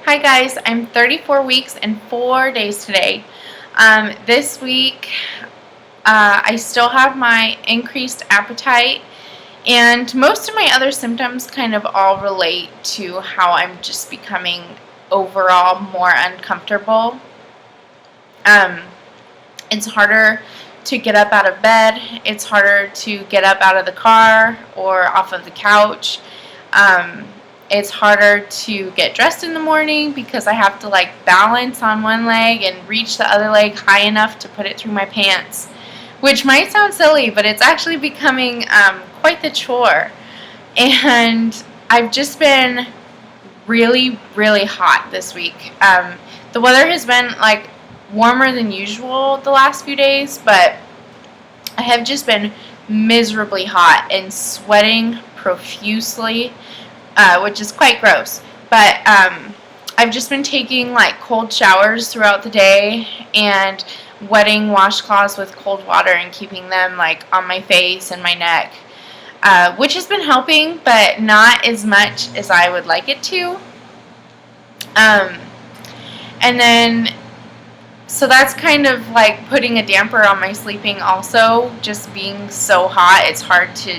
Hi guys, I'm 34 weeks and 4 days today. This week I still have my increased appetite, and most of my other symptoms kind of all relate to how I'm just becoming overall more uncomfortable. Um, it's harder to get up out of bed. It's harder to get up out of the car or off of the couch. Um, it's harder to get dressed in the morning because I have to balance on one leg and reach the other leg high enough to put it through my pants, which might sound silly, but it's actually becoming quite the chore. And I've just been really, really hot this week. The weather has been warmer than usual the last few days, but I have just been miserably hot and sweating profusely, which is quite gross. But I've just been taking cold showers throughout the day and wetting washcloths with cold water and keeping them on my face and my neck, which has been helping, but not as much as I would like it to. And then, so that's kind of putting a damper on my sleeping also, just being so hot. It's hard to,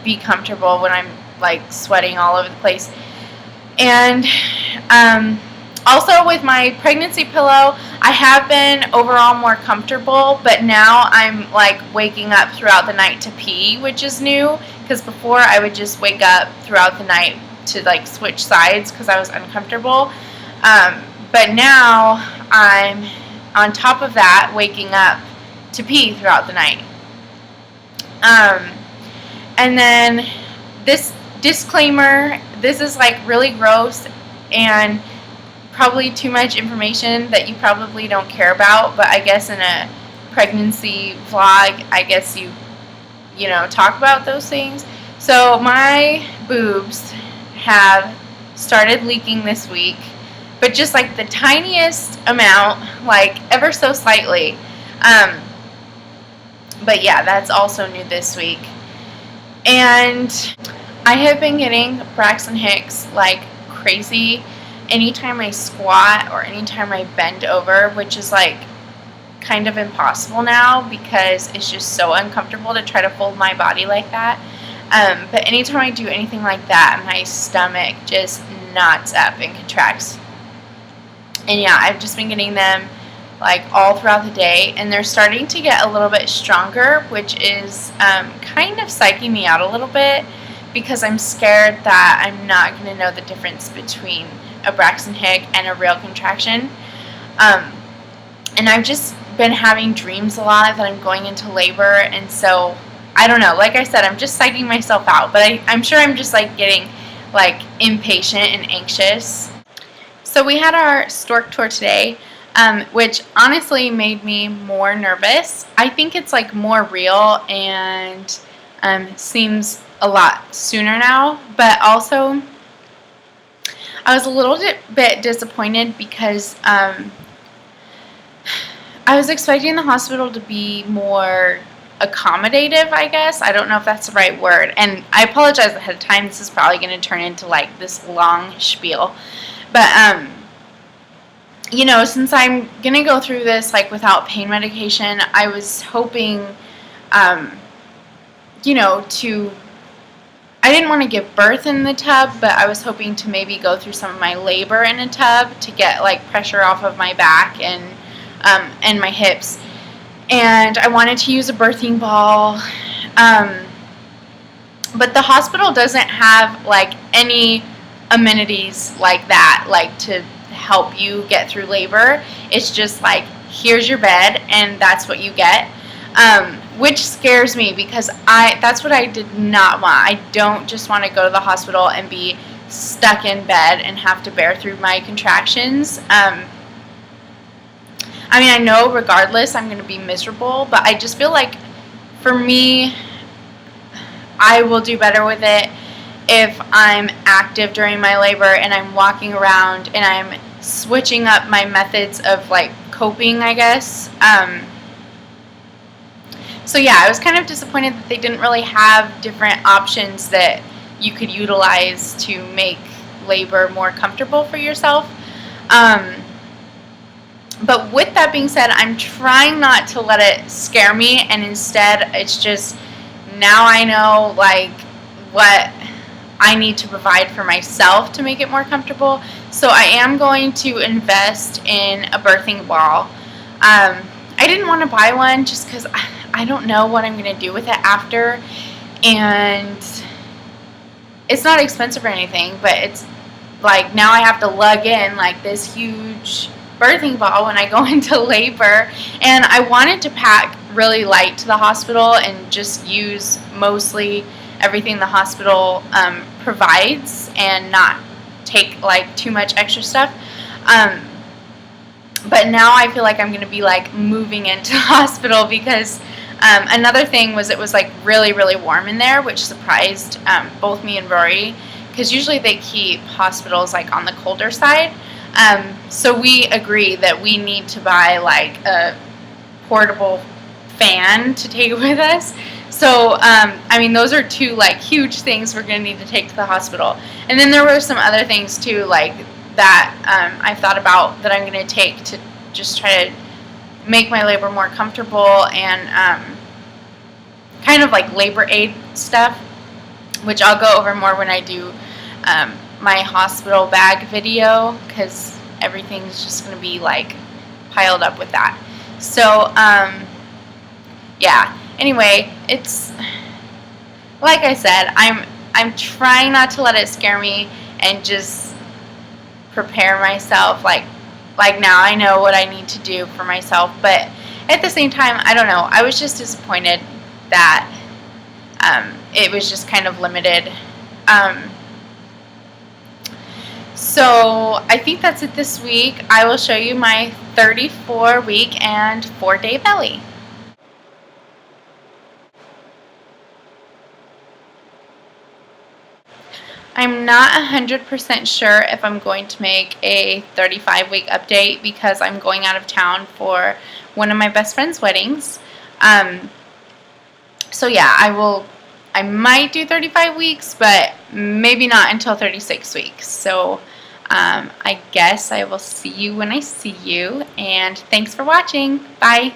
be comfortable when I'm sweating all over the place. And also with my pregnancy pillow, I have been overall more comfortable, but now I'm waking up throughout the night to pee, which is new, because before I would just wake up throughout the night to switch sides because I was uncomfortable. But now I'm on top of that waking up to pee throughout the night. And then this disclaimer, this is really gross and probably too much information that you probably don't care about, but I guess in a pregnancy vlog, I guess you talk about those things. So my boobs have started leaking this week, but just the tiniest amount, ever so slightly. But yeah, that's also new this week. And I have been getting Braxton Hicks like crazy anytime I squat or anytime I bend over, which is kind of impossible now because it's just so uncomfortable to try to fold my body like that. But anytime I do anything like that, my stomach just knots up and contracts. And yeah, I've just been getting them all throughout the day, and they're starting to get a little bit stronger, which is kind of psyching me out a little bit because I'm scared that I'm not going to know the difference between a Braxton Hicks and a real contraction. And I've just been having dreams a lot that I'm going into labor, and so I don't know, like I said, I'm just psyching myself out, but I'm sure I'm just getting impatient and anxious. So we had our stork tour today, which honestly made me more nervous. I think it's more real and seems a lot sooner now, but also I was a little bit disappointed because I was expecting the hospital to be more accommodative, I guess. I don't know if that's the right word, and I apologize ahead of time. This is probably going to turn into this long spiel, but since I'm going to go through this without pain medication, I was hoping I didn't want to give birth in the tub, but I was hoping to maybe go through some of my labor in a tub to get pressure off of my back and my hips. And I wanted to use a birthing ball, but the hospital doesn't have any amenities like that, to help you get through labor. It's just here's your bed and that's what you get, which scares me because that's what I did not want. I don't just want to go to the hospital and be stuck in bed and have to bear through my contractions. I mean, I know regardless I'm going to be miserable, but I just feel for me, I will do better with it if I'm active during my labor and I'm walking around and I'm switching up my methods of coping, I guess. So yeah, I was kind of disappointed that they didn't really have different options that you could utilize to make labor more comfortable for yourself. But with that being said, I'm trying not to let it scare me, and instead it's just, now I know like what I need to provide for myself to make it more comfortable. So I am going to invest in a birthing ball. I didn't want to buy one just because I don't know what I'm going to do with it after, and it's not expensive or anything, but it's like now I have to lug in like this huge birthing ball when I go into labor, and I wanted to pack really light to the hospital and just use mostly everything the hospital provides and not take like too much extra stuff. But now I feel like I'm going to be like moving into the hospital because another thing was it was like really, really warm in there, which surprised both me and Rory, because usually they keep hospitals like on the colder side. So we agree that we need to buy like a portable fan to take with us. So, I mean, those are two like huge things we're going to need to take to the hospital. And then there were some other things too, like that I thought about that I'm going to take to just try to make my labor more comfortable, and kind of like labor aid stuff, which I'll go over more when I do my hospital bag video, because everything's just going to be like piled up with that. So, yeah. Anyway, it's like I said, I'm trying not to let it scare me and just prepare myself. Like now I know what I need to do for myself, but at the same time, I don't know. I was just disappointed that it was just kind of limited. So I think that's it this week. I will show you my 34-week and 4-day belly. I'm not 100% sure if I'm going to make a 35-week update because I'm going out of town for one of my best friend's weddings. So yeah, I might do 35 weeks, but maybe not until 36 weeks. So I guess I will see you when I see you, and thanks for watching. Bye.